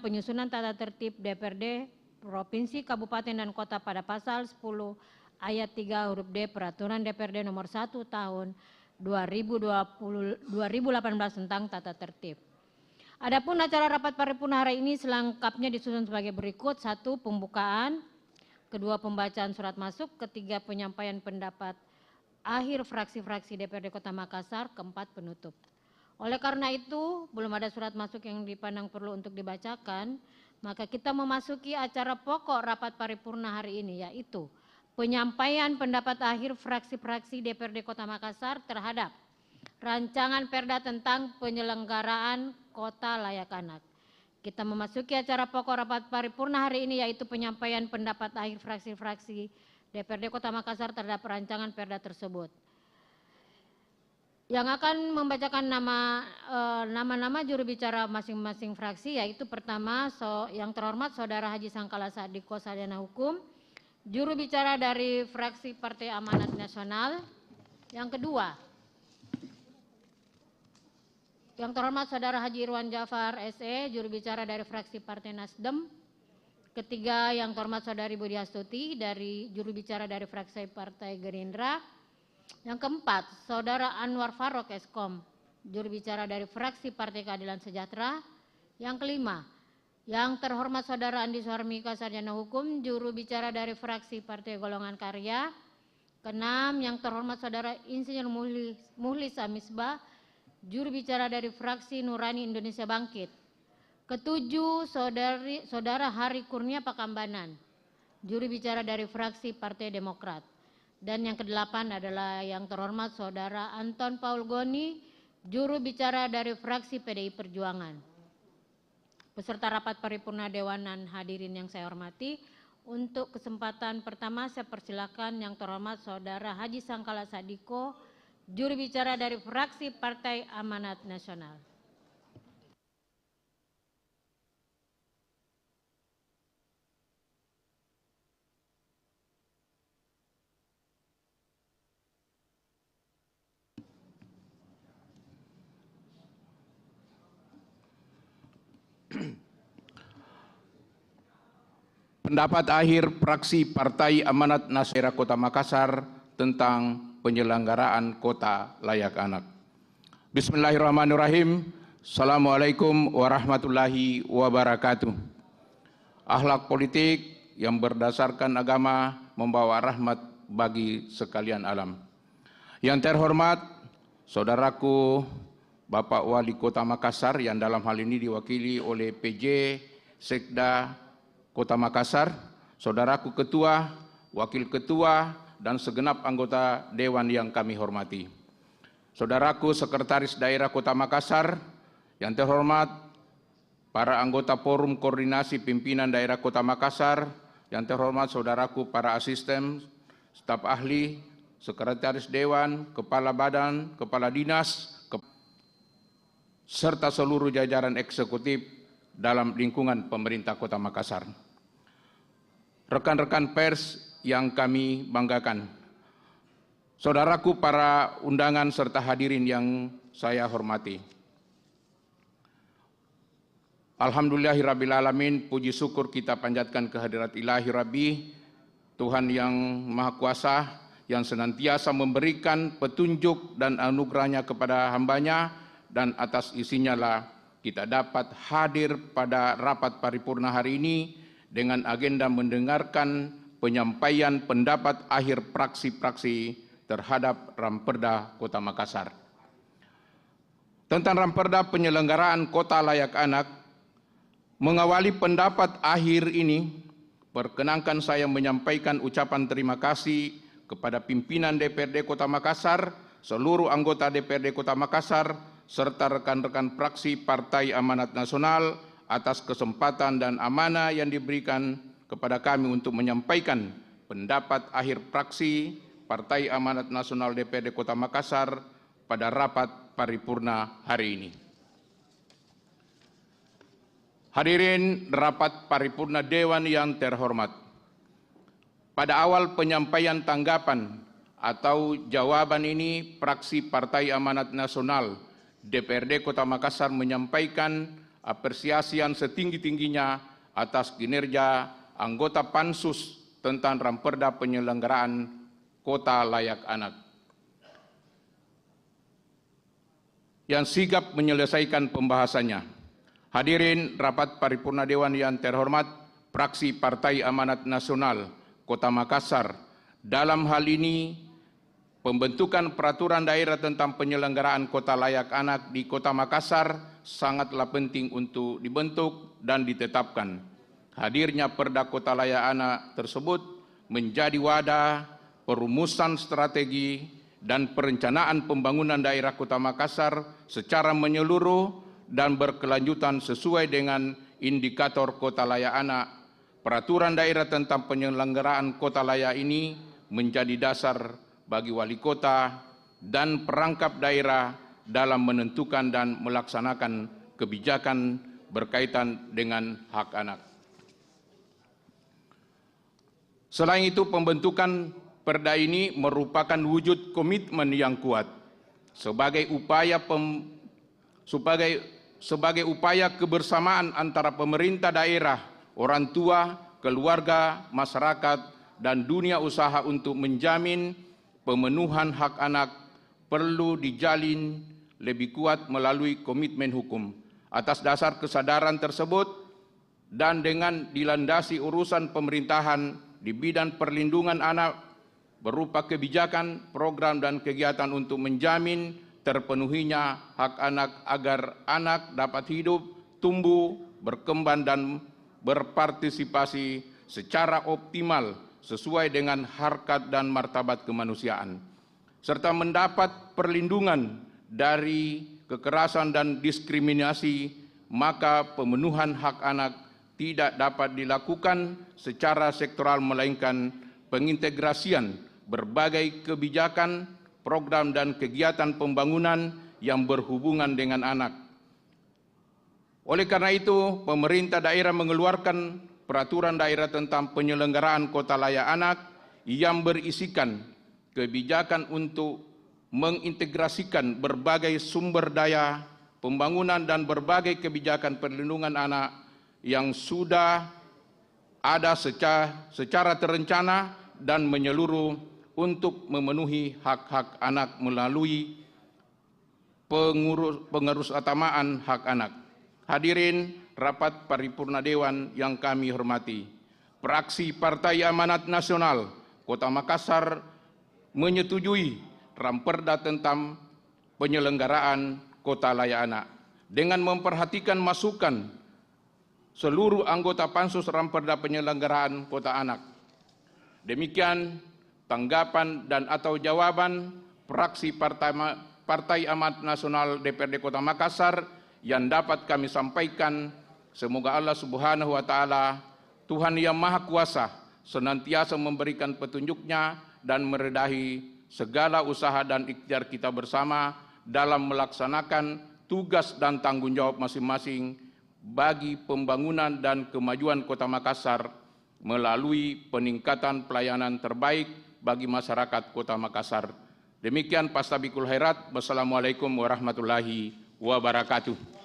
penyusunan tata tertib DPRD Provinsi, Kabupaten, dan Kota pada pasal 10 ayat 3 huruf D Peraturan DPRD nomor 1 tahun 2018 tentang tata tertib. Adapun acara rapat paripurna hari ini selengkapnya disusun sebagai berikut: 1. Pembukaan, 2. Pembacaan surat masuk, 3. Penyampaian pendapat akhir fraksi-fraksi DPRD Kota Makassar, 4. Penutup. Oleh karena itu, belum ada surat masuk yang dipandang perlu untuk dibacakan, maka kita memasuki acara pokok rapat paripurna hari ini, yaitu penyampaian pendapat akhir fraksi-fraksi DPRD Kota Makassar terhadap rancangan Perda tentang penyelenggaraan Kota Layak Anak. Kita memasuki acara pokok rapat paripurna hari ini, yaitu penyampaian pendapat akhir fraksi-fraksi DPRD Kota Makassar terhadap rancangan Perda tersebut. Yang akan membacakan nama-nama juru bicara masing-masing fraksi, yaitu pertama yang terhormat Saudara Haji Sangkala Sadiko, Sarjana Hukum, juru bicara dari fraksi Partai Amanat Nasional. Yang kedua, yang terhormat Saudara Haji Irwan Jafar SE, juru bicara dari fraksi Partai Nasdem. Ketiga, yang terhormat Saudari Budi Astuti, dari juru bicara dari fraksi Partai Gerindra. Yang keempat, Saudara Anwar Farok Eskom, juru bicara dari fraksi Partai Keadilan Sejahtera. Yang kelima, yang terhormat Saudara Andi Suharmika, Sarjana Hukum, juru bicara dari fraksi Partai Golongan Karya. Keenam, yang terhormat Saudara Insinyur Muhlis Amisbah, juru bicara dari fraksi Nurani Indonesia Bangkit. Ketujuh, Saudara Hari Kurnia Pakambanan, juru bicara dari fraksi Partai Demokrat. Dan yang kedelapan adalah yang terhormat Saudara Anton Paul Goni, juru bicara dari fraksi PDI Perjuangan. Peserta rapat paripurna dewanan hadirin yang saya hormati, untuk kesempatan pertama saya persilakan yang terhormat Saudara Haji Sangkala Sadiko, juru bicara dari fraksi Partai Amanat Nasional. Pendapat akhir fraksi Partai Amanat Nasional Kota Makassar tentang penyelenggaraan Kota Layak Anak. Bismillahirrahmanirrahim. Assalamualaikum warahmatullahi wabarakatuh. Akhlak politik yang berdasarkan agama membawa rahmat bagi sekalian alam. Yang terhormat saudaraku Bapak Wali Kota Makassar yang dalam hal ini diwakili oleh PJ Sekda Kota Makassar, saudaraku ketua, wakil ketua, dan segenap anggota dewan yang kami hormati. Saudaraku Sekretaris Daerah Kota Makassar, yang terhormat para anggota Forum Koordinasi Pimpinan Daerah Kota Makassar, yang terhormat saudaraku para asisten, staf ahli, sekretaris dewan, kepala badan, kepala dinas, serta seluruh jajaran eksekutif dalam lingkungan pemerintah Kota Makassar. Rekan-rekan pers yang kami banggakan, saudaraku para undangan serta hadirin yang saya hormati. Alhamdulillahirrabbilalamin, puji syukur kita panjatkan kehadirat ilahi Rabbi, Tuhan yang Maha Kuasa, yang senantiasa memberikan petunjuk dan anugerahnya kepada hambanya, dan atas isinya lah kita dapat hadir pada rapat paripurna hari ini dengan agenda mendengarkan penyampaian pendapat akhir fraksi-fraksi terhadap Ramperda Kota Makassar. Tentang Ramperda penyelenggaraan Kota Layak Anak, mengawali pendapat akhir ini, perkenankan saya menyampaikan ucapan terima kasih kepada pimpinan DPRD Kota Makassar, seluruh anggota DPRD Kota Makassar, serta rekan-rekan fraksi Partai Amanat Nasional atas kesempatan dan amanah yang diberikan kepada kami untuk menyampaikan pendapat akhir fraksi Partai Amanat Nasional DPRD Kota Makassar pada rapat paripurna hari ini. Hadirin rapat paripurna Dewan yang terhormat, pada awal penyampaian tanggapan atau jawaban ini, fraksi Partai Amanat Nasional DPRD Kota Makassar menyampaikan apresiasi yang setinggi-tingginya atas kinerja anggota Pansus tentang Ramperda penyelenggaraan Kota Layak Anak yang sigap menyelesaikan pembahasannya. Hadirin rapat paripurna Dewan yang terhormat, fraksi Partai Amanat Nasional Kota Makassar, dalam hal ini pembentukan peraturan daerah tentang penyelenggaraan Kota Layak Anak di Kota Makassar sangatlah penting untuk dibentuk dan ditetapkan. Hadirnya Perda Kota Layak Anak tersebut menjadi wadah perumusan strategi dan perencanaan pembangunan daerah Kota Makassar secara menyeluruh dan berkelanjutan sesuai dengan indikator Kota Layak Anak. Peraturan daerah tentang penyelenggaraan Kota Layak ini menjadi dasar bagi wali kota dan perangkap daerah dalam menentukan dan melaksanakan kebijakan berkaitan dengan hak anak. Selain itu, pembentukan Perda ini merupakan wujud komitmen yang kuat sebagai upaya kebersamaan antara pemerintah daerah, orang tua, keluarga, masyarakat, dan dunia usaha untuk menjamin pemenuhan hak anak perlu dijalin lebih kuat melalui komitmen hukum. Atas dasar kesadaran tersebut dan dengan dilandasi urusan pemerintahan di bidang perlindungan anak berupa kebijakan, program, dan kegiatan untuk menjamin terpenuhinya hak anak agar anak dapat hidup, tumbuh, berkembang, dan berpartisipasi secara optimal sesuai dengan harkat dan martabat kemanusiaan, serta mendapat perlindungan dari kekerasan dan diskriminasi, maka pemenuhan hak anak tidak dapat dilakukan secara sektoral melainkan pengintegrasian berbagai kebijakan, program, dan kegiatan pembangunan yang berhubungan dengan anak. Oleh karena itu, pemerintah daerah mengeluarkan peraturan daerah tentang penyelenggaraan Kota Layak Anak yang berisikan kebijakan untuk mengintegrasikan berbagai sumber daya pembangunan dan berbagai kebijakan perlindungan anak yang sudah ada secara terencana dan menyeluruh untuk memenuhi hak-hak anak melalui pengurusatamaan hak anak. Hadirin rapat paripurna Dewan yang kami hormati, fraksi Partai Amanat Nasional Kota Makassar menyetujui Ramperda tentang penyelenggaraan Kota Layak Anak dengan memperhatikan masukan seluruh anggota Pansus Ramperda penyelenggaraan Kota Anak. Demikian tanggapan dan atau jawaban fraksi Partai Amanat Nasional DPRD Kota Makassar yang dapat kami sampaikan. Semoga Allah Subhanahu wa Ta'ala, Tuhan yang Maha Kuasa, senantiasa memberikan petunjuknya dan meredahi segala usaha dan ikhtiar kita bersama dalam melaksanakan tugas dan tanggung jawab masing-masing bagi pembangunan dan kemajuan Kota Makassar melalui peningkatan pelayanan terbaik bagi masyarakat Kota Makassar. Demikian Pastabikul Khairat. Wassalamualaikum warahmatullahi wabarakatuh.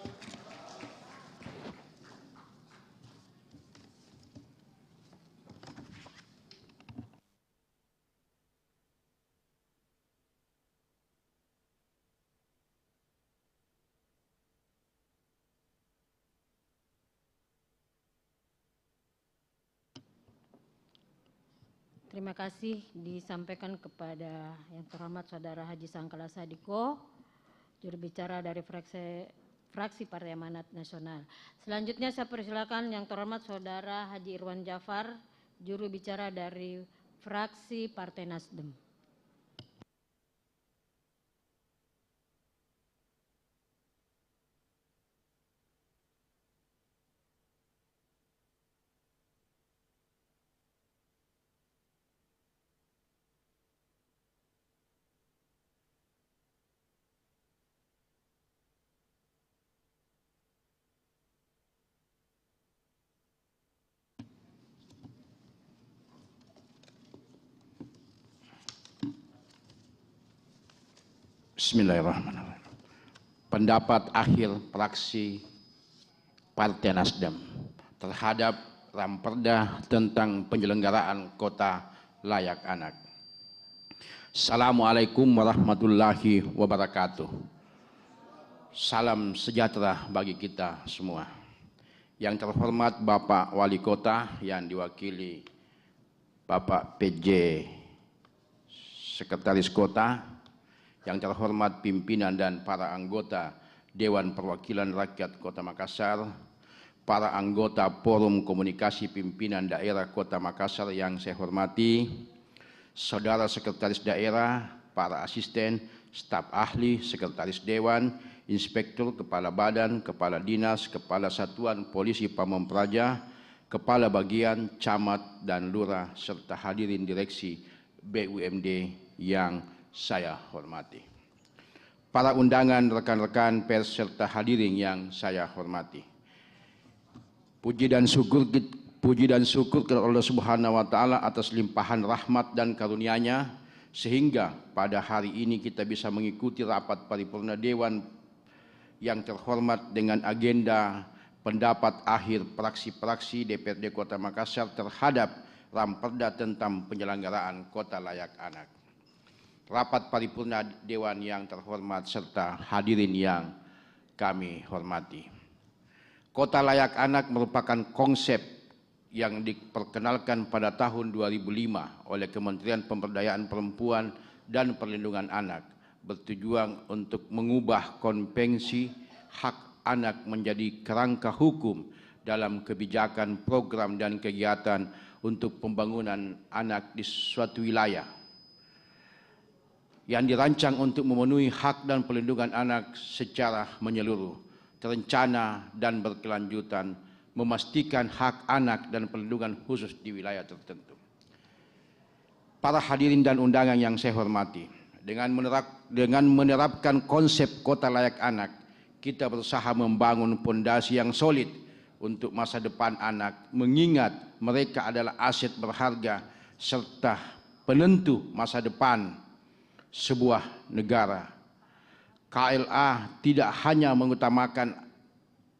Terima kasih disampaikan kepada yang terhormat Saudara Haji Sangkala Sadiko, juru bicara dari fraksi Partai Amanat Nasional. Selanjutnya saya persilakan yang terhormat Saudara Haji Irwan Jafar, juru bicara dari fraksi Partai Nasdem. Bismillahirrahmanirrahim. Pendapat akhir fraksi Partai Nasdem terhadap Ramperda tentang penyelenggaraan kota layak anak. Assalamualaikum warahmatullahi wabarakatuh. Salam sejahtera bagi kita semua. Yang terhormat Bapak Wali Kota yang diwakili Bapak PJ Sekretaris Kota, yang terhormat pimpinan dan para anggota Dewan Perwakilan Rakyat Kota Makassar, para anggota Forum Komunikasi Pimpinan Daerah Kota Makassar yang saya hormati, saudara sekretaris daerah, para asisten, staf ahli, sekretaris dewan, inspektur, kepala badan, kepala dinas, kepala satuan polisi Pamong Praja, kepala bagian, camat dan lurah, serta hadirin direksi BUMD yang saya hormati. Para undangan, rekan-rekan pers, serta hadirin yang saya hormati. Puji dan syukur kepada Allah Subhanahu wa taala atas limpahan rahmat dan karunia-Nya sehingga pada hari ini kita bisa mengikuti rapat paripurna dewan yang terhormat dengan agenda pendapat akhir praksi-praksi DPRD Kota Makassar terhadap Ramperda tentang penyelenggaraan kota layak anak. Rapat paripurna dewan yang terhormat serta hadirin yang kami hormati. Kota layak anak merupakan konsep yang diperkenalkan pada tahun 2005 oleh Kementerian Pemberdayaan Perempuan dan Perlindungan Anak, bertujuan untuk mengubah konvensi hak anak menjadi kerangka hukum dalam kebijakan, program dan kegiatan untuk pembangunan anak di suatu wilayah yang dirancang untuk memenuhi hak dan perlindungan anak secara menyeluruh, terencana dan berkelanjutan, memastikan hak anak dan perlindungan khusus di wilayah tertentu. Para hadirin dan undangan yang saya hormati, dengan menerapkan konsep kota layak anak, kita berusaha membangun fondasi yang solid untuk masa depan anak, mengingat mereka adalah aset berharga serta penentu masa depan sebuah negara. KLA tidak hanya mengutamakan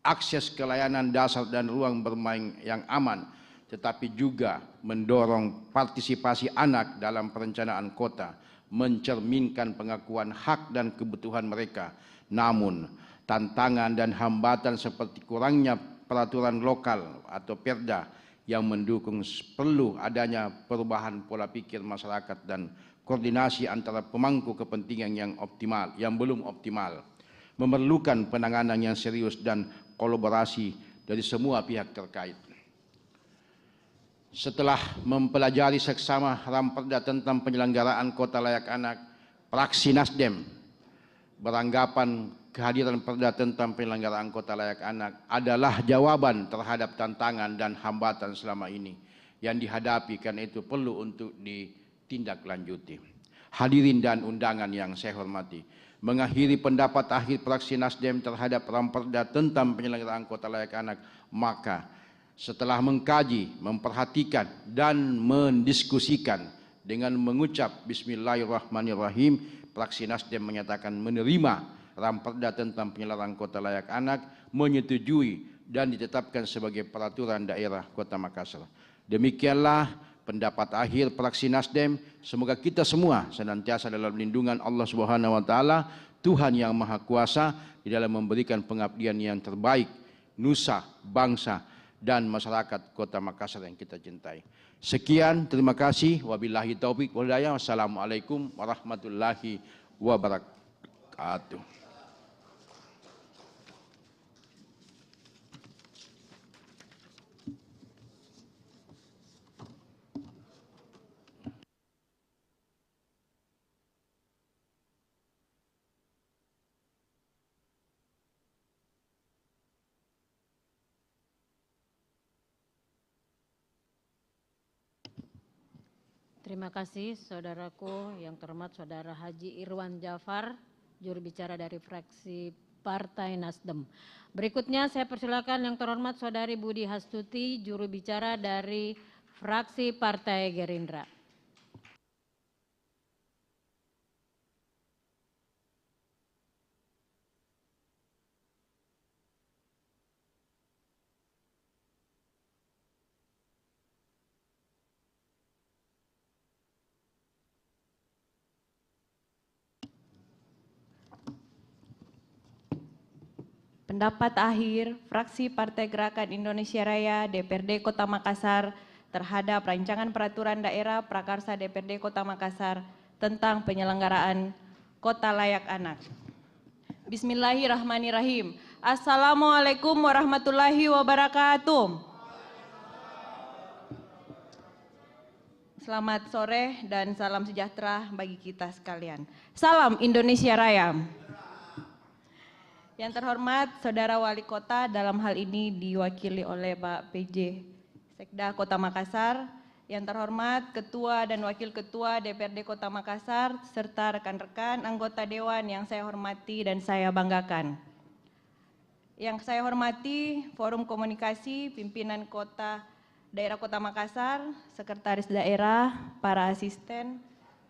akses ke layanan dasar dan ruang bermain yang aman, tetapi juga mendorong partisipasi anak dalam perencanaan kota, mencerminkan pengakuan hak dan kebutuhan mereka. Namun, tantangan dan hambatan seperti kurangnya peraturan lokal atau perda yang mendukung perlu adanya perubahan pola pikir masyarakat dan koordinasi antara pemangku kepentingan yang belum optimal, memerlukan penanganan yang serius dan kolaborasi dari semua pihak terkait. Setelah mempelajari seksama Ramperda tentang penyelenggaraan kota layak anak, fraksi Nasdem beranggapan kehadiran perda tentang penyelenggaraan kota layak anak adalah jawaban terhadap tantangan dan hambatan selama ini yang dihadapi, karena itu perlu untuk ditindaklanjuti. Hadirin dan undangan yang saya hormati, mengakhiri pendapat akhir fraksi Nasdem terhadap Ramperda tentang penyelenggaraan kota layak anak, maka setelah mengkaji, memperhatikan dan mendiskusikan dengan mengucap Bismillahirrahmanirrahim, fraksi Nasdem menyatakan menerima Ramperda tentang penyelenggaraan kota layak anak, menyetujui dan ditetapkan sebagai peraturan daerah Kota Makassar. Demikianlah pendapat akhir fraksi Nasdem. Semoga kita semua senantiasa dalam lindungan Allah Subhanahu wa taala, Tuhan yang Maha Kuasa, di dalam memberikan pengabdian yang terbaik nusa, bangsa dan masyarakat Kota Makassar yang kita cintai. Sekian, terima kasih. Wabillahi taufik wal hidayah. Wassalamualaikum warahmatullahi wabarakatuh. Terima kasih saudaraku yang terhormat Saudara Haji Irwan Jafar, juru bicara dari fraksi Partai Nasdem. Berikutnya saya persilakan yang terhormat Saudari Budi Hastuti, juru bicara dari fraksi Partai Gerindra. pendapat akhir fraksi Partai Gerakan Indonesia Raya DPRD Kota Makassar terhadap rancangan peraturan daerah prakarsa DPRD Kota Makassar tentang penyelenggaraan Kota Layak Anak. Bismillahirrahmanirrahim. Assalamualaikum warahmatullahi wabarakatuh. Selamat sore dan salam sejahtera bagi kita sekalian. Salam Indonesia Raya. Yang terhormat Saudara Wali Kota, dalam hal ini diwakili oleh Pak PJ Sekda Kota Makassar. Yang terhormat Ketua dan Wakil Ketua DPRD Kota Makassar, serta rekan-rekan anggota Dewan yang saya hormati dan saya banggakan. Yang saya hormati Forum Komunikasi Pimpinan Daerah Kota Makassar, Sekretaris Daerah, para asisten,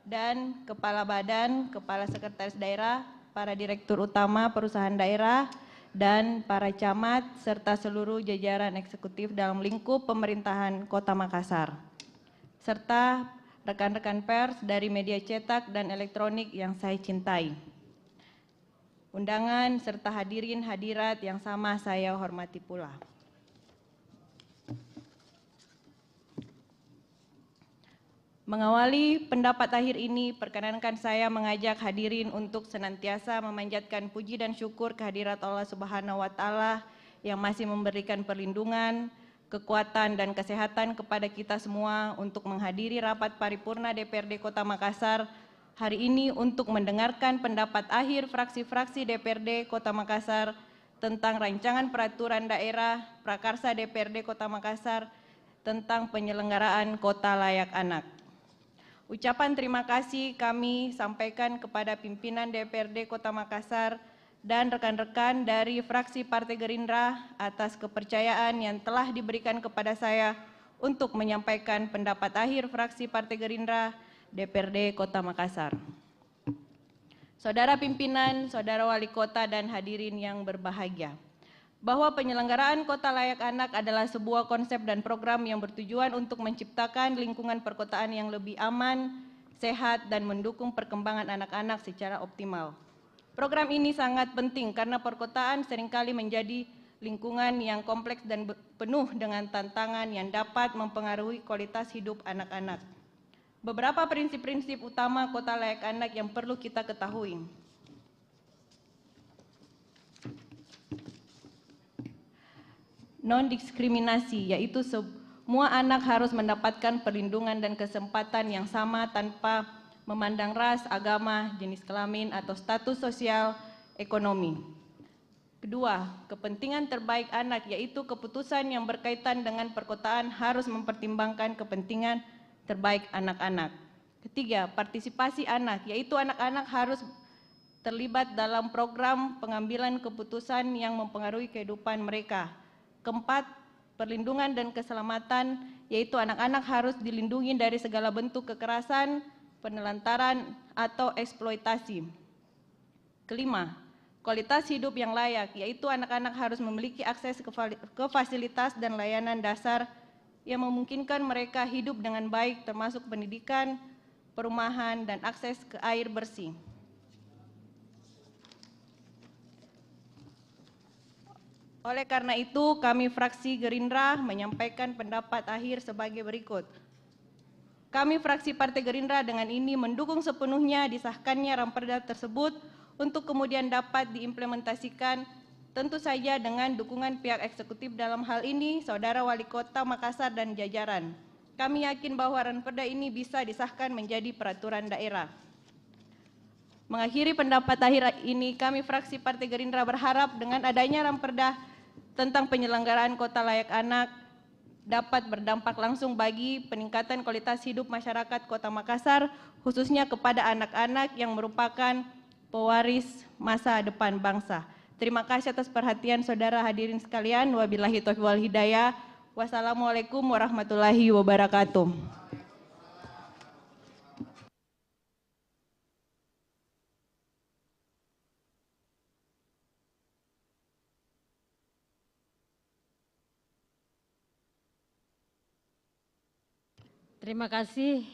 dan Kepala Badan, Kepala Sekretaris Daerah, para Direktur Utama Perusahaan Daerah, dan para camat, serta seluruh jajaran eksekutif dalam lingkup pemerintahan Kota Makassar, serta rekan-rekan pers dari media cetak dan elektronik yang saya cintai. Undangan serta hadirin hadirat yang sama saya hormati pula. Mengawali pendapat akhir ini, perkenankan saya mengajak hadirin untuk senantiasa memanjatkan puji dan syukur kehadirat Allah Subhanahu wa Ta'ala yang masih memberikan perlindungan, kekuatan, dan kesehatan kepada kita semua untuk menghadiri rapat paripurna DPRD Kota Makassar hari ini untuk mendengarkan pendapat akhir fraksi-fraksi DPRD Kota Makassar tentang rancangan peraturan daerah prakarsa DPRD Kota Makassar tentang penyelenggaraan Kota Layak Anak. Ucapan terima kasih kami sampaikan kepada pimpinan DPRD Kota Makassar dan rekan-rekan dari fraksi Partai Gerindra atas kepercayaan yang telah diberikan kepada saya untuk menyampaikan pendapat akhir fraksi Partai Gerindra DPRD Kota Makassar. Saudara pimpinan, saudara wali kota, dan hadirin yang berbahagia, bahwa penyelenggaraan Kota Layak Anak adalah sebuah konsep dan program yang bertujuan untuk menciptakan lingkungan perkotaan yang lebih aman, sehat, dan mendukung perkembangan anak-anak secara optimal. Program ini sangat penting karena perkotaan seringkali menjadi lingkungan yang kompleks dan penuh dengan tantangan yang dapat mempengaruhi kualitas hidup anak-anak. Beberapa prinsip-prinsip utama Kota Layak Anak yang perlu kita ketahui. Non-diskriminasi, yaitu semua anak harus mendapatkan perlindungan dan kesempatan yang sama tanpa memandang ras, agama, jenis kelamin, atau status sosial ekonomi. Kedua, kepentingan terbaik anak, yaitu keputusan yang berkaitan dengan perkotaan harus mempertimbangkan kepentingan terbaik anak-anak. Ketiga, partisipasi anak, yaitu anak-anak harus terlibat dalam program pengambilan keputusan yang mempengaruhi kehidupan mereka. Keempat, perlindungan dan keselamatan, yaitu anak-anak harus dilindungi dari segala bentuk kekerasan, penelantaran, atau eksploitasi. Kelima, kualitas hidup yang layak, yaitu anak-anak harus memiliki akses ke fasilitas dan layanan dasar yang memungkinkan mereka hidup dengan baik, termasuk pendidikan, perumahan, dan akses ke air bersih. Oleh karena itu, kami fraksi Gerindra menyampaikan pendapat akhir sebagai berikut. Kami fraksi Partai Gerindra dengan ini mendukung sepenuhnya disahkannya Ramperda tersebut untuk kemudian dapat diimplementasikan, tentu saja dengan dukungan pihak eksekutif dalam hal ini, Saudara Wali Kota Makassar dan jajaran. Kami yakin bahwa Ramperda ini bisa disahkan menjadi peraturan daerah. Mengakhiri pendapat akhir ini, kami fraksi Partai Gerindra berharap dengan adanya Ramperda tentang penyelenggaraan Kota Layak Anak dapat berdampak langsung bagi peningkatan kualitas hidup masyarakat Kota Makassar, khususnya kepada anak-anak yang merupakan pewaris masa depan bangsa. Terima kasih atas perhatian saudara hadirin sekalian. Wabillahi taufiq wal hidayah. Wassalamualaikum warahmatullahi wabarakatuh. Terima kasih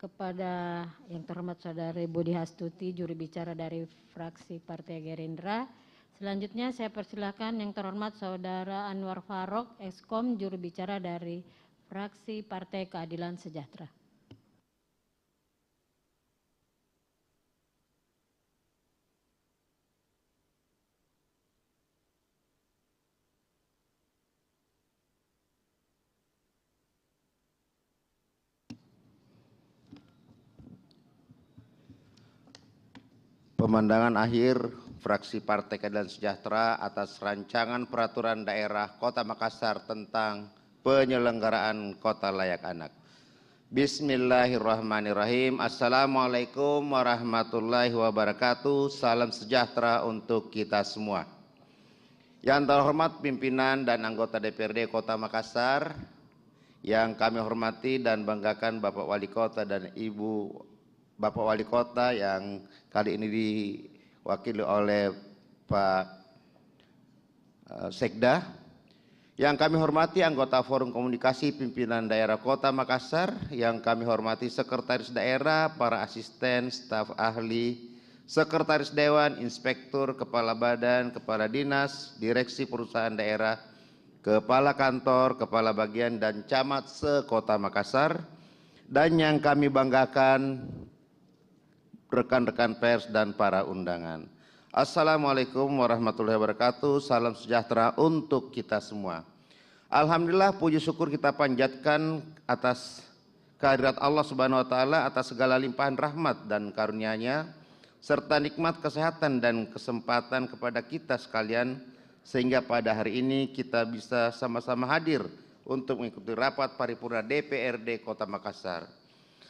kepada yang terhormat Saudari Budi Hastuti, juru bicara dari fraksi Partai Gerindra. Selanjutnya saya persilahkan yang terhormat Saudara Anwar Farouk, Ekskom, juru bicara dari fraksi Partai Keadilan Sejahtera. Pemandangan akhir fraksi Partai Keadilan Sejahtera atas rancangan peraturan daerah Kota Makassar tentang penyelenggaraan kota layak anak. Bismillahirrahmanirrahim. Assalamualaikum warahmatullahi wabarakatuh. Salam sejahtera untuk kita semua. Yang terhormat pimpinan dan anggota DPRD Kota Makassar, yang kami hormati dan banggakan Bapak Wali Kota dan Ibu Bapak Wali Kota yang kali ini diwakili oleh Pak Sekda. Yang kami hormati anggota Forum Komunikasi Pimpinan Daerah Kota Makassar, yang kami hormati Sekretaris Daerah, para asisten, staf ahli, Sekretaris Dewan, Inspektur, Kepala Badan, Kepala Dinas, Direksi Perusahaan Daerah, Kepala Kantor, Kepala Bagian, dan Camat se-Kota Makassar, dan yang kami banggakan rekan-rekan pers dan para undangan. Assalamualaikum warahmatullahi wabarakatuh. Salam sejahtera untuk kita semua. Alhamdulillah, puji syukur kita panjatkan atas kehadirat Allah Subhanahu wa taala atas segala limpahan rahmat dan karunia-Nya serta nikmat kesehatan dan kesempatan kepada kita sekalian, sehingga pada hari ini kita bisa sama-sama hadir untuk mengikuti rapat paripurna DPRD Kota Makassar.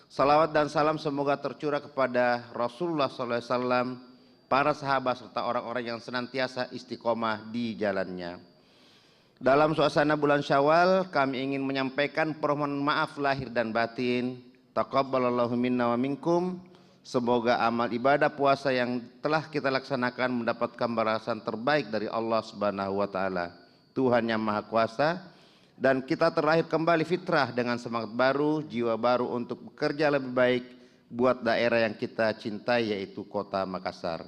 Salawat dan salam semoga tercurah kepada Rasulullah SAW, para sahabat serta orang-orang yang senantiasa istiqomah di jalannya. Dalam suasana bulan Syawal, kami ingin menyampaikan permohonan maaf lahir dan batin. Taqabbalallahu minna wa minkum. Semoga amal ibadah puasa yang telah kita laksanakan mendapatkan balasan terbaik dari Allah Subhanahu wa taala, Tuhan yang Maha Kuasa. Dan kita terlahir kembali fitrah dengan semangat baru, jiwa baru untuk bekerja lebih baik buat daerah yang kita cintai, yaitu Kota Makassar.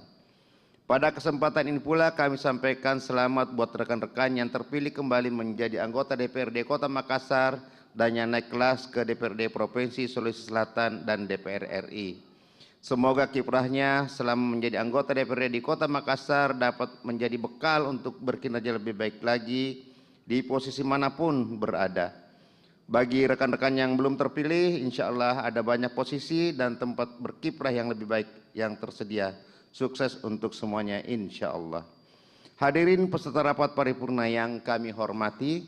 Pada kesempatan ini pula kami sampaikan selamat buat rekan-rekan yang terpilih kembali menjadi anggota DPRD Kota Makassar dan yang naik kelas ke DPRD Provinsi Sulawesi Selatan dan DPR RI. Semoga kiprahnya selama menjadi anggota DPRD di Kota Makassar dapat menjadi bekal untuk berkinerja lebih baik lagi di posisi manapun berada. Bagi rekan-rekan yang belum terpilih, insya Allah ada banyak posisi dan tempat berkiprah yang lebih baik yang tersedia. Sukses untuk semuanya insya Allah. Hadirin peserta rapat paripurna yang kami hormati,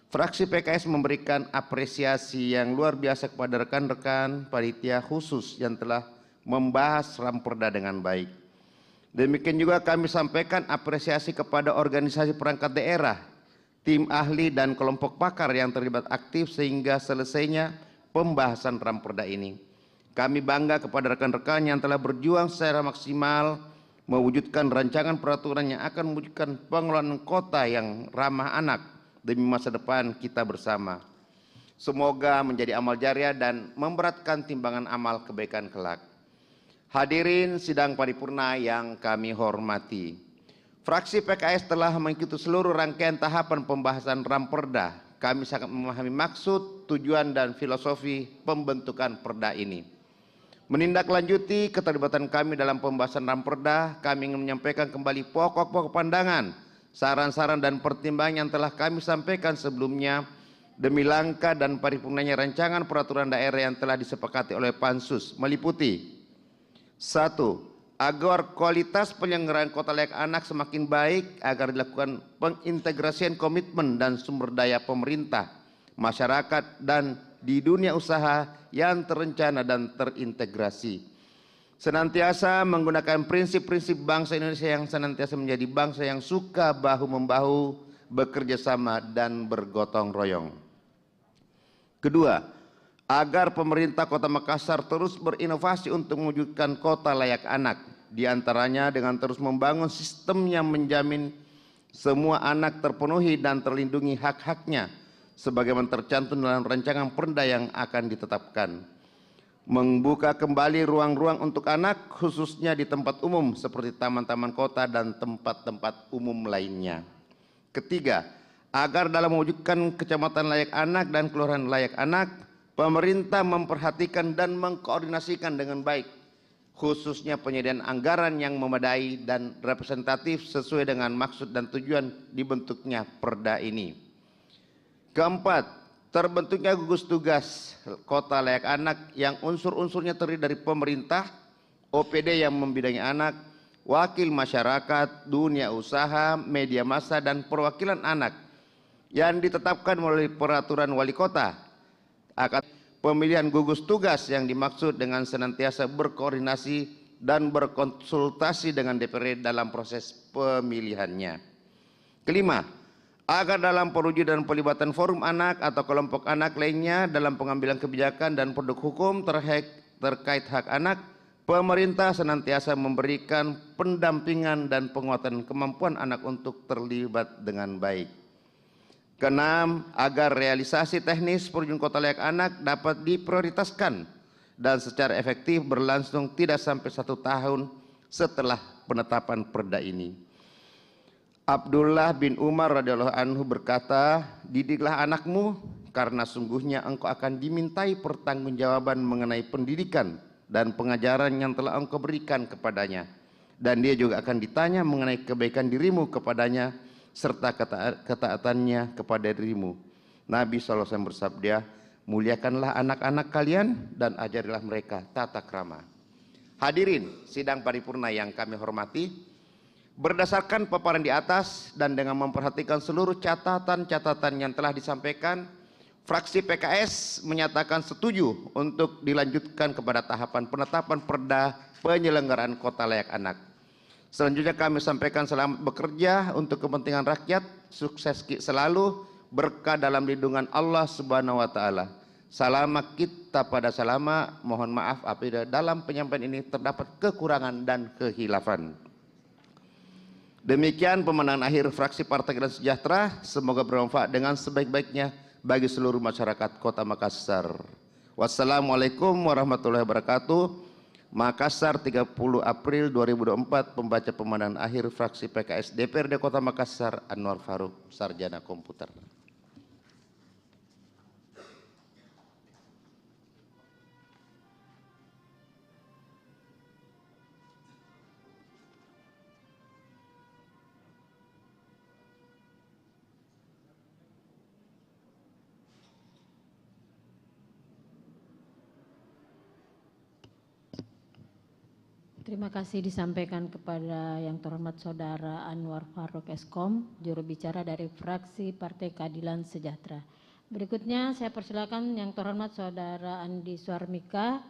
fraksi PKS memberikan apresiasi yang luar biasa kepada rekan-rekan panitia khusus yang telah membahas Ramperda dengan baik. Demikian juga kami sampaikan apresiasi kepada organisasi perangkat daerah, tim ahli dan kelompok pakar yang terlibat aktif sehingga selesainya pembahasan Ramperda ini. Kami bangga kepada rekan-rekan yang telah berjuang secara maksimal mewujudkan rancangan peraturan yang akan mewujudkan pengelolaan kota yang ramah anak demi masa depan kita bersama. Semoga menjadi amal jariah dan memberatkan timbangan amal kebaikan kelak. Hadirin sidang paripurna yang kami hormati, fraksi PKS telah mengikuti seluruh rangkaian tahapan pembahasan Ramperda. Kami sangat memahami maksud, tujuan, dan filosofi pembentukan perda ini. Menindaklanjuti keterlibatan kami dalam pembahasan Ramperda, kami ingin menyampaikan kembali pokok-pokok pandangan, saran-saran, dan pertimbangan yang telah kami sampaikan sebelumnya demi langkah dan paripurnanya rancangan peraturan daerah yang telah disepakati oleh Pansus, meliputi 1. Agar kualitas penyelenggaraan kota layak anak semakin baik, agar dilakukan pengintegrasian komitmen dan sumber daya pemerintah, masyarakat, dan di dunia usaha yang terencana dan terintegrasi. Senantiasa menggunakan prinsip-prinsip bangsa Indonesia yang senantiasa menjadi bangsa yang suka bahu-membahu, bekerja sama, dan bergotong royong. Kedua, agar pemerintah Kota Makassar terus berinovasi untuk mewujudkan kota layak anak, diantaranya dengan terus membangun sistem yang menjamin semua anak terpenuhi dan terlindungi hak-haknya sebagaimana tercantum dalam rancangan perda yang akan ditetapkan. membuka kembali ruang-ruang untuk anak khususnya di tempat umum seperti taman-taman kota dan tempat-tempat umum lainnya. Ketiga, agar dalam mewujudkan kecamatan layak anak dan kelurahan layak anak, pemerintah memperhatikan dan mengkoordinasikan dengan baik, khususnya penyediaan anggaran yang memadai dan representatif sesuai dengan maksud dan tujuan dibentuknya Perda ini. Keempat, terbentuknya gugus tugas kota layak anak yang unsur-unsurnya terdiri dari pemerintah, OPD yang membidangi anak, wakil masyarakat, dunia usaha, media massa, dan perwakilan anak yang ditetapkan melalui peraturan wali kota. Akan pemilihan gugus tugas yang dimaksud dengan senantiasa berkoordinasi dan berkonsultasi dengan DPRD dalam proses pemilihannya. Kelima, agar dalam perwujudan pelibatan forum anak atau kelompok anak lainnya dalam pengambilan kebijakan dan produk hukum terkait hak anak, pemerintah senantiasa memberikan pendampingan dan penguatan kemampuan anak untuk terlibat dengan baik. Keenam, agar realisasi teknis perwujudan kota layak anak dapat diprioritaskan dan secara efektif berlangsung tidak sampai 1 tahun setelah penetapan perda ini. Abdullah bin Umar radhiyallahu anhu berkata, "Didiklah anakmu karena sungguhnya engkau akan dimintai pertanggungjawaban mengenai pendidikan dan pengajaran yang telah engkau berikan kepadanya, dan dia juga akan ditanya mengenai kebaikan dirimu kepadanya serta ketaatannya kepada dirimu." Nabi SAW bersabda, "Muliakanlah anak-anak kalian dan ajarilah mereka tata krama." Hadirin sidang paripurna yang kami hormati, berdasarkan paparan di atas dan dengan memperhatikan seluruh catatan-catatan yang telah disampaikan, fraksi PKS menyatakan setuju untuk dilanjutkan kepada tahapan penetapan perda penyelenggaraan kota layak anak. Selanjutnya kami sampaikan selamat bekerja untuk kepentingan rakyat, sukses selalu, berkah dalam lindungan Allah Subhanahu wa taala. Salama kita pada salama, mohon maaf apabila dalam penyampaian ini terdapat kekurangan dan kehilafan. Demikian pemenangan akhir fraksi Partai Keadilan Sejahtera, semoga bermanfaat dengan sebaik-baiknya bagi seluruh masyarakat Kota Makassar. Wassalamualaikum warahmatullahi wabarakatuh. Makassar 30 April 2024, pembaca pemenangan akhir fraksi PKS DPRD Kota Makassar, Anwar Farouk, Sarjana Komputer. Terima kasih disampaikan kepada yang terhormat Saudara Anwar Farouk Eskom, juru bicara dari fraksi Partai Keadilan Sejahtera. Berikutnya saya persilakan yang terhormat Saudara Andi Suarmika,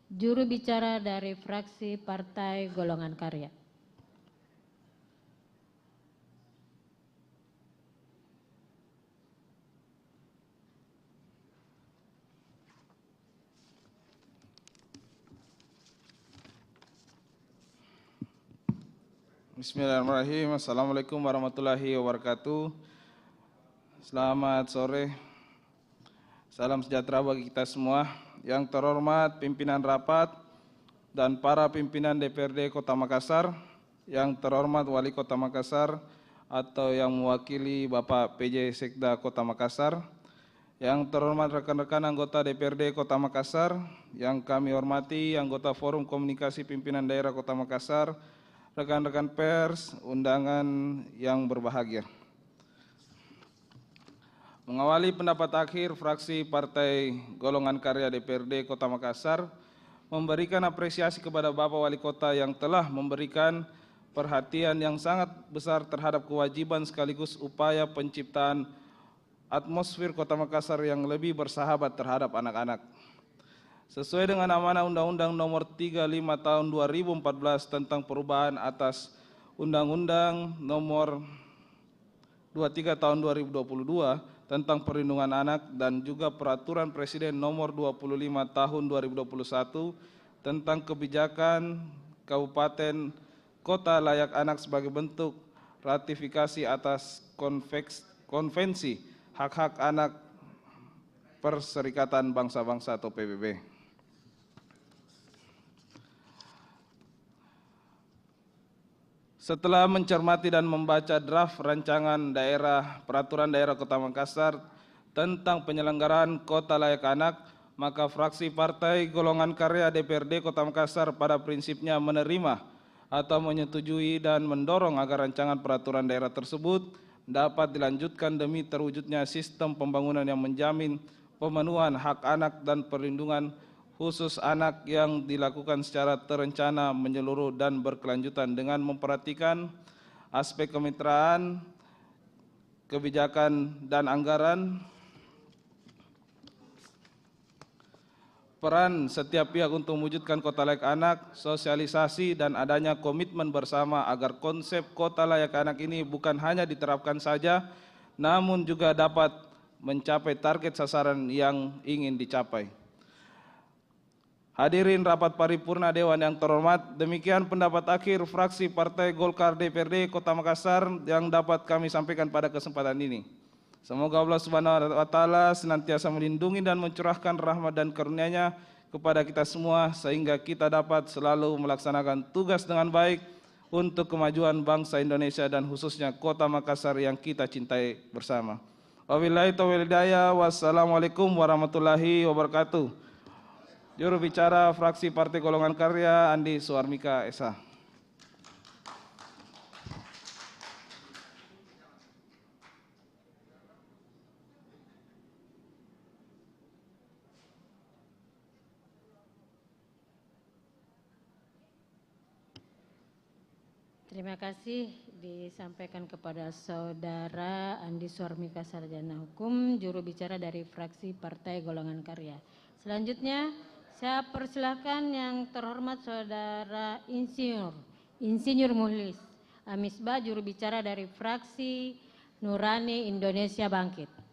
juru bicara dari fraksi Partai Golongan Karya. Bismillahirrahmanirrahim. Assalamualaikum warahmatullahi wabarakatuh. Selamat sore. Salam sejahtera bagi kita semua. Yang terhormat pimpinan rapat dan para pimpinan DPRD Kota Makassar, yang terhormat Wali Kota Makassar atau yang mewakili Bapak PJ Sekda Kota Makassar, yang terhormat rekan-rekan anggota DPRD Kota Makassar, yang kami hormati anggota Forum Komunikasi Pimpinan Daerah Kota Makassar, rekan-rekan pers, undangan yang berbahagia. Mengawali pendapat akhir fraksi Partai Golongan Karya DPRD Kota Makassar, memberikan apresiasi kepada Bapak Wali Kota yang telah memberikan perhatian yang sangat besar terhadap kewajiban sekaligus upaya penciptaan atmosfer Kota Makassar yang lebih bersahabat terhadap anak-anak. Sesuai dengan amanah Undang-Undang Nomor 35 Tahun 2014 tentang perubahan atas Undang-Undang Nomor 23 Tahun 2022 tentang perlindungan anak dan juga Peraturan Presiden Nomor 25 Tahun 2021 tentang kebijakan Kabupaten Kota Layak Anak sebagai bentuk ratifikasi atas Konvensi Hak-Hak Anak Perserikatan Bangsa-Bangsa atau PBB. Setelah mencermati dan membaca draft rancangan peraturan daerah Kota Makassar tentang penyelenggaraan kota layak anak, maka fraksi Partai Golongan Karya DPRD Kota Makassar pada prinsipnya menerima atau menyetujui dan mendorong agar rancangan peraturan daerah tersebut dapat dilanjutkan demi terwujudnya sistem pembangunan yang menjamin pemenuhan hak anak dan perlindungan khusus anak yang dilakukan secara terencana, menyeluruh dan berkelanjutan dengan memperhatikan aspek kemitraan, kebijakan dan anggaran, peran setiap pihak untuk mewujudkan kota layak anak, sosialisasi dan adanya komitmen bersama agar konsep kota layak anak ini bukan hanya diterapkan saja, namun juga dapat mencapai target sasaran yang ingin dicapai. Hadirin rapat paripurna Dewan yang terhormat, demikian pendapat akhir fraksi Partai Golkar DPRD Kota Makassar yang dapat kami sampaikan pada kesempatan ini. Semoga Allah Subhanahu wa Ta'ala senantiasa melindungi dan mencurahkan rahmat dan karunia-Nya kepada kita semua sehingga kita dapat selalu melaksanakan tugas dengan baik untuk kemajuan bangsa Indonesia dan khususnya Kota Makassar yang kita cintai bersama. Wabillahi taufiq wal hidayah. Wassalamualaikum warahmatullahi wabarakatuh. Juru bicara fraksi Partai Golongan Karya Andi Suarmika Esa. Terima kasih disampaikan kepada Saudara Andi Suarmika Sarjana Hukum, juru bicara dari fraksi Partai Golongan Karya. Selanjutnya saya persilahkan yang terhormat Saudara Insinyur Muhlis Amisbah, juru bicara dari fraksi Nurani Indonesia Bangkit.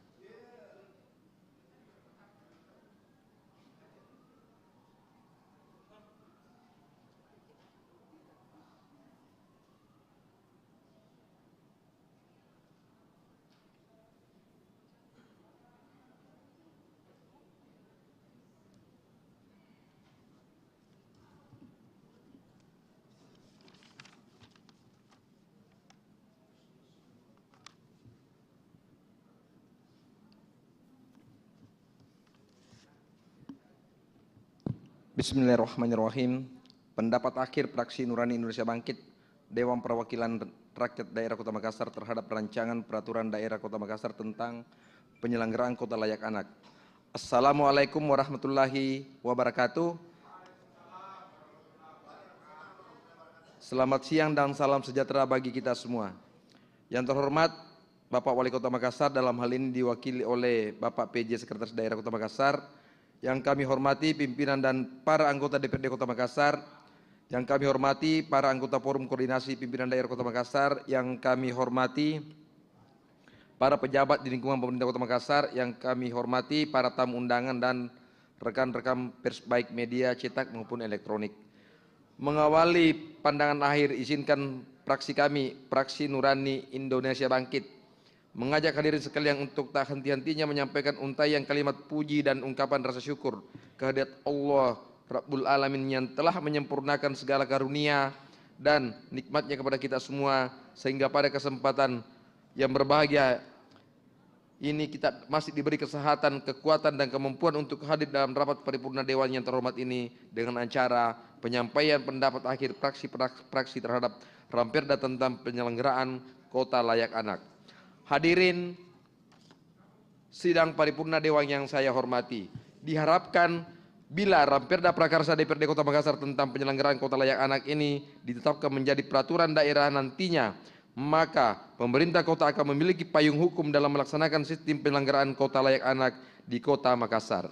Bismillahirrahmanirrahim. Pendapat akhir fraksi Nurani Indonesia Bangkit, Dewan Perwakilan Rakyat Daerah Kota Makassar terhadap rancangan peraturan daerah Kota Makassar tentang penyelenggaraan kota layak anak. Assalamualaikum warahmatullahi wabarakatuh. Selamat siang dan salam sejahtera bagi kita semua. Yang terhormat Bapak Wali Kota Makassar, dalam hal ini diwakili oleh Bapak PJ Sekretaris Daerah Kota Makassar, yang kami hormati pimpinan dan para anggota DPRD Kota Makassar, yang kami hormati para anggota Forum Koordinasi Pimpinan Daerah Kota Makassar, yang kami hormati para pejabat di lingkungan pemerintah Kota Makassar, yang kami hormati para tamu undangan dan rekan-rekan pers baik media cetak maupun elektronik. Mengawali pandangan akhir, izinkan fraksi kami, fraksi Nurani Indonesia Bangkit, mengajak hadirin sekalian untuk tak henti-hentinya menyampaikan untayan kalimat puji dan ungkapan rasa syukur kehadirat Allah Rabbul Alamin yang telah menyempurnakan segala karunia dan nikmatnya kepada kita semua, sehingga pada kesempatan yang berbahagia ini kita masih diberi kesehatan, kekuatan dan kemampuan untuk hadir dalam rapat paripurna Dewan yang terhormat ini dengan acara penyampaian pendapat akhir fraksi terhadap Ramperda tentang penyelenggaraan kota layak anak. Hadirin sidang paripurna Dewan yang saya hormati, diharapkan bila Ramperda Prakarsa DPRD Kota Makassar tentang penyelenggaraan kota layak anak ini ditetapkan menjadi peraturan daerah nantinya, maka pemerintah kota akan memiliki payung hukum dalam melaksanakan sistem penyelenggaraan kota layak anak di Kota Makassar.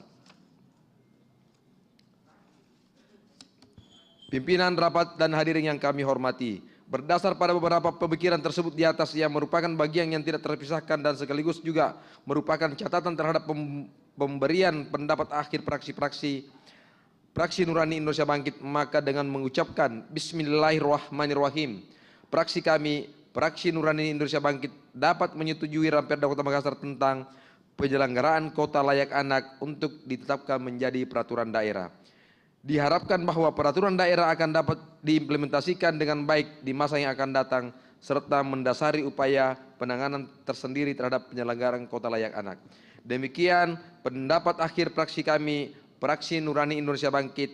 Pimpinan rapat dan hadirin yang kami hormati, berdasar pada beberapa pemikiran tersebut di atas yang merupakan bagian yang tidak terpisahkan dan sekaligus juga merupakan catatan terhadap pemberian pendapat akhir fraksi Nurani Indonesia Bangkit, maka dengan mengucapkan Bismillahirrahmanirrahim, fraksi kami, fraksi Nurani Indonesia Bangkit dapat menyetujui Ramperda Kota Makassar tentang penyelenggaraan kota layak anak untuk ditetapkan menjadi peraturan daerah. Diharapkan bahwa peraturan daerah akan dapat diimplementasikan dengan baik di masa yang akan datang, serta mendasari upaya penanganan tersendiri terhadap penyelenggaraan kota layak anak. Demikian pendapat akhir fraksi kami, Fraksi Nurani Indonesia Bangkit.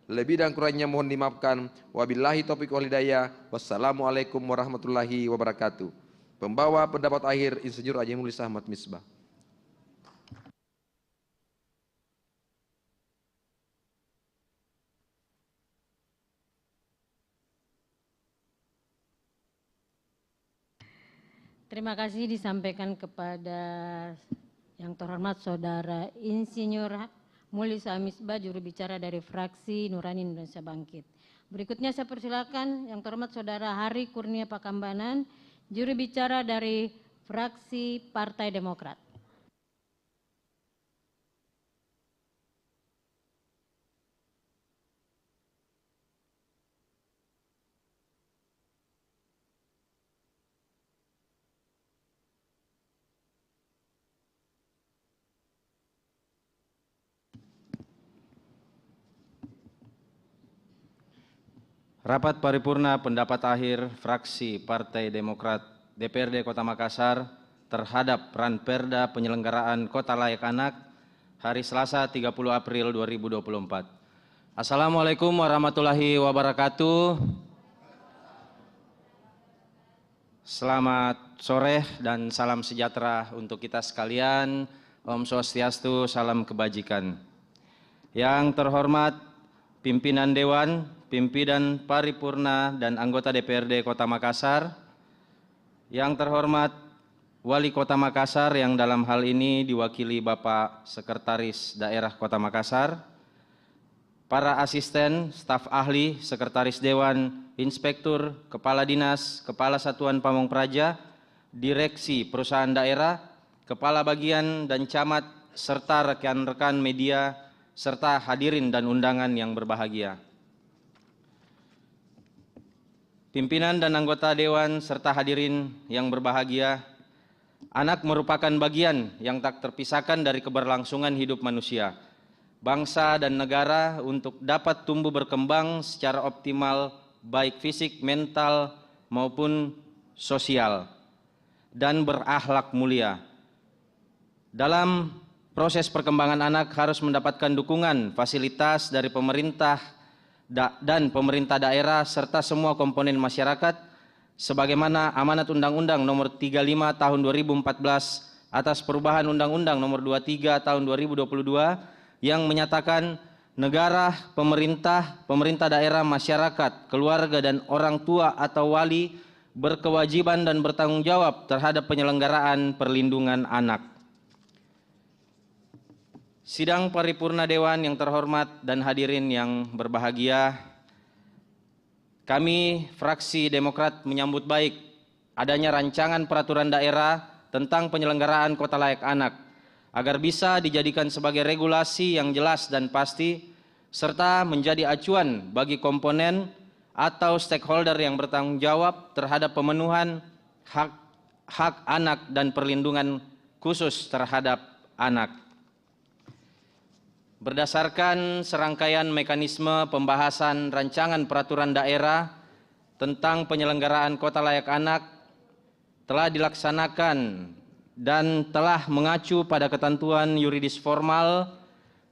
Lebih dan kurangnya mohon dimaafkan. Wabillahi taufiq wal hidayah. Wassalamualaikum warahmatullahi wabarakatuh. Pembawa pendapat akhir Insinyur Haji Mulis Ahmad Misbah. Terima kasih disampaikan kepada yang terhormat Saudara Insinyur Mulis Ahmad Misbah, juru bicara dari fraksi Nurani Indonesia Bangkit. Berikutnya saya persilakan yang terhormat Saudara Hari Kurnia Pakambanan, juru bicara dari fraksi Partai Demokrat. Rapat paripurna pendapat akhir fraksi Partai Demokrat DPRD Kota Makassar terhadap Ranperda penyelenggaraan Kota Layak Anak hari Selasa 30 April 2024. Assalamualaikum warahmatullahi wabarakatuh. Selamat sore dan salam sejahtera untuk kita sekalian. Om Swastiastu, salam kebajikan. Yang terhormat pimpinan Dewan, pimpinan paripurna dan anggota DPRD Kota Makassar, yang terhormat Wali Kota Makassar yang dalam hal ini diwakili Bapak Sekretaris Daerah Kota Makassar, para asisten, staf ahli, sekretaris Dewan, inspektur, kepala dinas, kepala satuan pamong praja, direksi perusahaan daerah, kepala bagian dan camat, serta rekan-rekan media, serta hadirin dan undangan yang berbahagia. Pimpinan dan anggota Dewan serta hadirin yang berbahagia, anak merupakan bagian yang tak terpisahkan dari keberlangsungan hidup manusia, bangsa dan negara untuk dapat tumbuh berkembang secara optimal baik fisik, mental maupun sosial, dan berakhlak mulia. Dalam proses perkembangan anak harus mendapatkan dukungan, fasilitas dari pemerintah dan pemerintah daerah serta semua komponen masyarakat sebagaimana amanat Undang-Undang Nomor 35 Tahun 2014 atas perubahan Undang-Undang Nomor 23 Tahun 2022 yang menyatakan negara, pemerintah daerah, masyarakat, keluarga dan orang tua atau wali berkewajiban dan bertanggung jawab terhadap penyelenggaraan perlindungan anak. Sidang paripurna Dewan yang terhormat dan hadirin yang berbahagia, kami fraksi Demokrat menyambut baik adanya rancangan peraturan daerah tentang penyelenggaraan Kota Layak Anak agar bisa dijadikan sebagai regulasi yang jelas dan pasti serta menjadi acuan bagi komponen atau stakeholder yang bertanggung jawab terhadap pemenuhan hak anak dan perlindungan khusus terhadap anak. Berdasarkan serangkaian mekanisme pembahasan rancangan peraturan daerah tentang penyelenggaraan Kota Layak Anak telah dilaksanakan dan telah mengacu pada ketentuan yuridis formal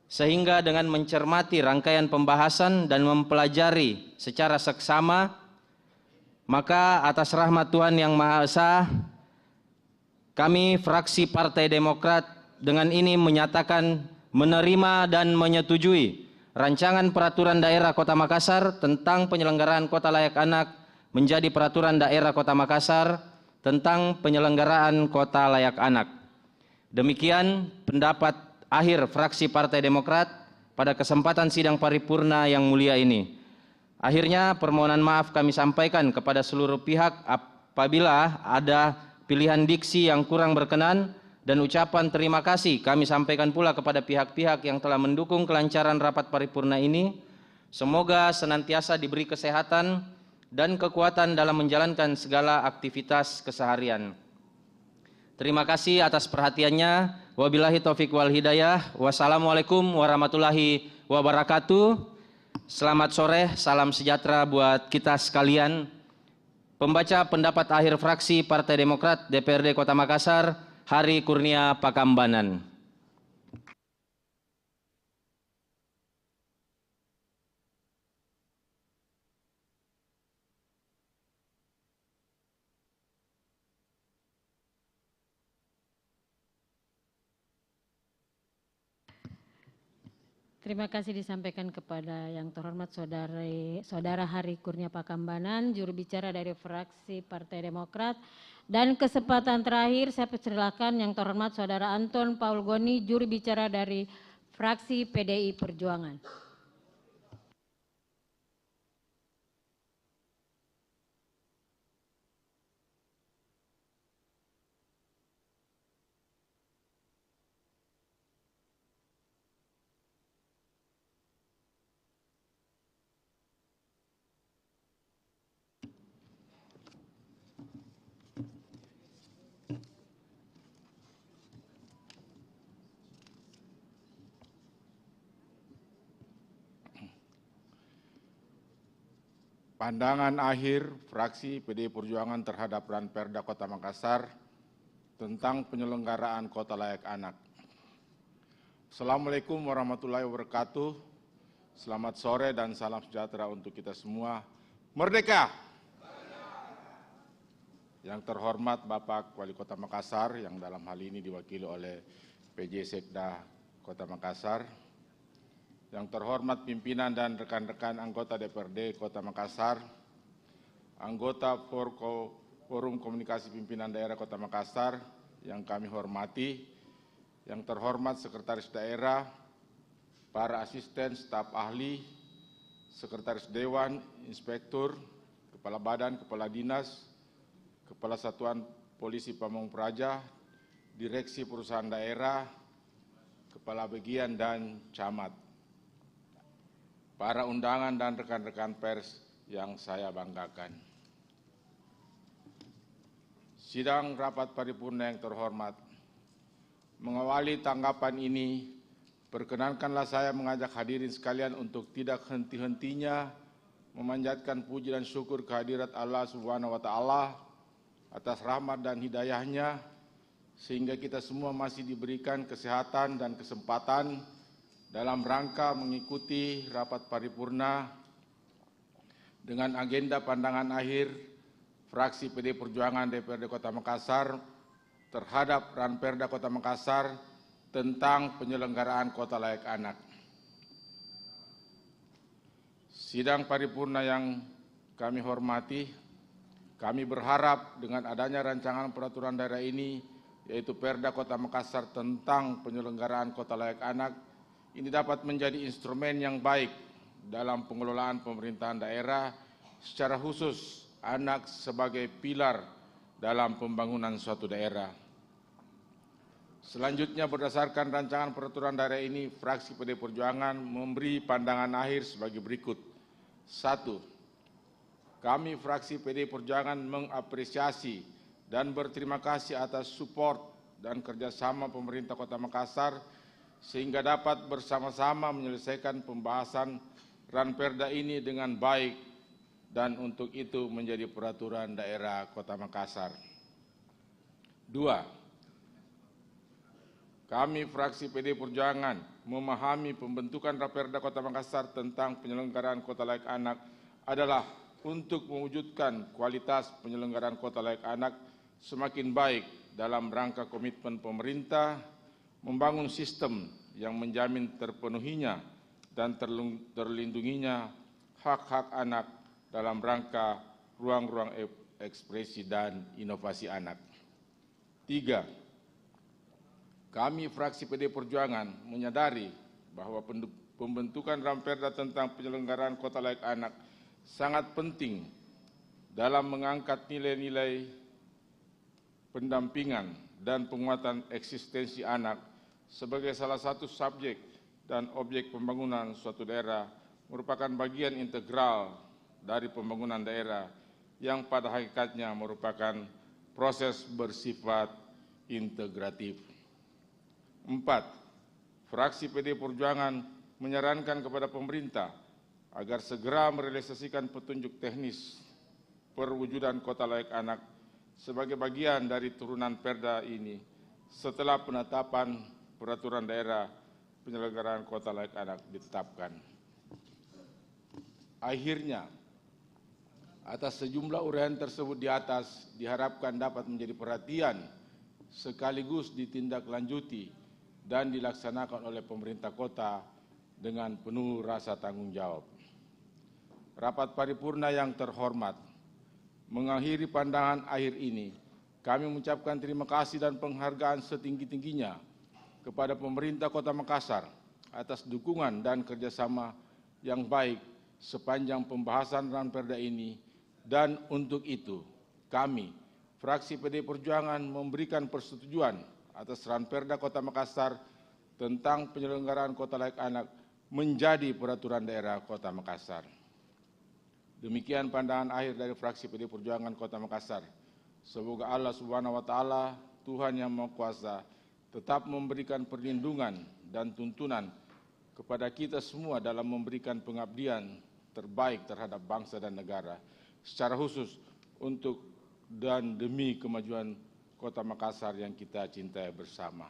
sehingga dengan mencermati rangkaian pembahasan dan mempelajari secara seksama, maka atas rahmat Tuhan Yang Maha Esa, kami fraksi Partai Demokrat dengan ini menyatakan menerima dan menyetujui rancangan peraturan daerah Kota Makassar tentang penyelenggaraan Kota Layak Anak menjadi peraturan daerah Kota Makassar tentang penyelenggaraan Kota Layak Anak. Demikian pendapat akhir fraksi Partai Demokrat pada kesempatan sidang paripurna yang mulia ini. Akhirnya permohonan maaf kami sampaikan kepada seluruh pihak apabila ada pilihan diksi yang kurang berkenan, dan ucapan terima kasih kami sampaikan pula kepada pihak-pihak yang telah mendukung kelancaran rapat paripurna ini. Semoga senantiasa diberi kesehatan dan kekuatan dalam menjalankan segala aktivitas keseharian. Terima kasih atas perhatiannya. Wabillahi taufiq wal hidayah. Wassalamualaikum warahmatullahi wabarakatuh. Selamat sore, salam sejahtera buat kita sekalian. Pembaca pendapat akhir fraksi Partai Demokrat DPRD Kota Makassar, Hari Kurnia Pakambanan. Terima kasih disampaikan kepada yang terhormat Saudara Hari Kurnia Pakambanan, juru bicara dari fraksi Partai Demokrat. Dan kesempatan terakhir saya persilakan yang terhormat Saudara Anton Paul Goni, juru bicara dari fraksi PDI Perjuangan. Pandangan akhir fraksi PDI Perjuangan terhadap Ranperda Kota Makassar tentang penyelenggaraan Kota Layak Anak. Assalamualaikum warahmatullahi wabarakatuh. Selamat sore dan salam sejahtera untuk kita semua. Merdeka! Yang terhormat Bapak Wali Kota Makassar yang dalam hal ini diwakili oleh PJ Sekda Kota Makassar. Yang terhormat pimpinan dan rekan-rekan anggota DPRD Kota Makassar, anggota Forum Komunikasi Pimpinan Daerah Kota Makassar yang kami hormati, yang terhormat Sekretaris Daerah, para asisten, staf ahli, Sekretaris Dewan, Inspektur, Kepala Badan, Kepala Dinas, Kepala Satuan Polisi Pamong Praja, Direksi Perusahaan Daerah, Kepala Bagian dan Camat, para undangan dan rekan-rekan pers yang saya banggakan. Sidang rapat paripurna yang terhormat, mengawali tanggapan ini, perkenankanlah saya mengajak hadirin sekalian untuk tidak henti-hentinya memanjatkan puji dan syukur kehadirat Allah Subhanahu wa Ta'ala atas rahmat dan hidayahnya, sehingga kita semua masih diberikan kesehatan dan kesempatan dalam rangka mengikuti rapat paripurna dengan agenda pandangan akhir fraksi PDI Perjuangan DPRD Kota Makassar terhadap Ranperda Kota Makassar tentang penyelenggaraan Kota Layak Anak. Sidang paripurna yang kami hormati, kami berharap dengan adanya rancangan peraturan daerah ini, yaitu Perda Kota Makassar tentang penyelenggaraan Kota Layak Anak, ini dapat menjadi instrumen yang baik dalam pengelolaan pemerintahan daerah, secara khusus anak sebagai pilar dalam pembangunan suatu daerah. Selanjutnya, berdasarkan rancangan peraturan daerah ini, fraksi PDI Perjuangan memberi pandangan akhir sebagai berikut. 1. Kami fraksi PDI Perjuangan mengapresiasi dan berterima kasih atas support dan kerjasama pemerintah Kota Makassar sehingga dapat bersama-sama menyelesaikan pembahasan Ranperda ini dengan baik dan untuk itu menjadi peraturan daerah Kota Makassar. 2. Kami fraksi PDI Perjuangan memahami pembentukan Ranperda Kota Makassar tentang penyelenggaraan Kota Layak Anak adalah untuk mewujudkan kualitas penyelenggaraan Kota Layak Anak semakin baik dalam rangka komitmen pemerintah membangun sistem yang menjamin terpenuhinya dan terlindunginya hak-hak anak dalam rangka ruang-ruang ekspresi dan inovasi anak. 3. Kami fraksi PDI Perjuangan menyadari bahwa pembentukan Ranperda tentang penyelenggaraan Kota Layak Anak sangat penting dalam mengangkat nilai-nilai pendampingan dan penguatan eksistensi anak sebagai salah satu subjek dan objek pembangunan suatu daerah merupakan bagian integral dari pembangunan daerah yang pada hakikatnya merupakan proses bersifat integratif. 4. Fraksi PDI Perjuangan menyarankan kepada pemerintah agar segera merealisasikan petunjuk teknis perwujudan kota layak anak sebagai bagian dari turunan Perda ini setelah penetapan peraturan daerah penyelenggaraan kota layak anak ditetapkan. Akhirnya, atas sejumlah uraian tersebut di atas diharapkan dapat menjadi perhatian sekaligus ditindaklanjuti dan dilaksanakan oleh pemerintah kota dengan penuh rasa tanggung jawab. Rapat paripurna yang terhormat, mengakhiri pandangan akhir ini, kami mengucapkan terima kasih dan penghargaan setinggi-tingginya kepada pemerintah Kota Makassar atas dukungan dan kerjasama yang baik sepanjang pembahasan Ranperda ini, dan untuk itu kami, fraksi PDI Perjuangan, memberikan persetujuan atas Ranperda Kota Makassar tentang penyelenggaraan kota layak anak menjadi peraturan daerah Kota Makassar. Demikian pandangan akhir dari fraksi PDI Perjuangan Kota Makassar. Semoga Allah Subhanahu wa Ta'ala, Tuhan yang Maha Kuasa, tetap memberikan perlindungan dan tuntunan kepada kita semua dalam memberikan pengabdian terbaik terhadap bangsa dan negara, secara khusus untuk dan demi kemajuan Kota Makassar yang kita cintai bersama.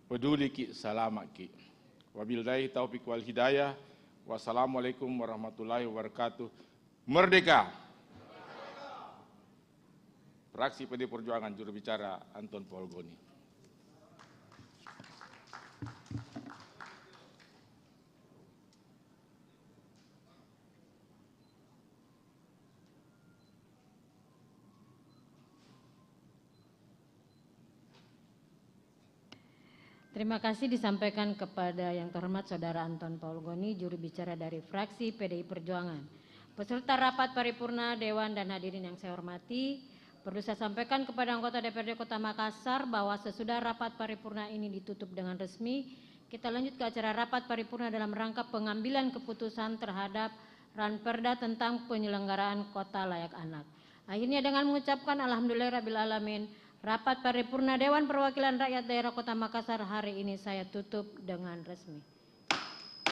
Peduli Ki, salamat Ki. Wabillahi taufiq wal hidayah. Wassalamualaikum warahmatullahi wabarakatuh. Merdeka! Fraksi PDI Perjuangan, juru bicara Anton Polgoni. Terima kasih disampaikan kepada yang terhormat Saudara Anton Polgoni, juru bicara dari fraksi PDI Perjuangan. Peserta rapat paripurna Dewan dan hadirin yang saya hormati, perlu saya sampaikan kepada anggota DPRD Kota Makassar bahwa sesudah rapat paripurna ini ditutup dengan resmi, kita lanjut ke acara rapat paripurna dalam rangka pengambilan keputusan terhadap Ranperda tentang penyelenggaraan kota layak anak. Akhirnya dengan mengucapkan alhamdulillahirabbil rapat paripurna Dewan Perwakilan Rakyat Daerah Kota Makassar hari ini saya tutup dengan resmi.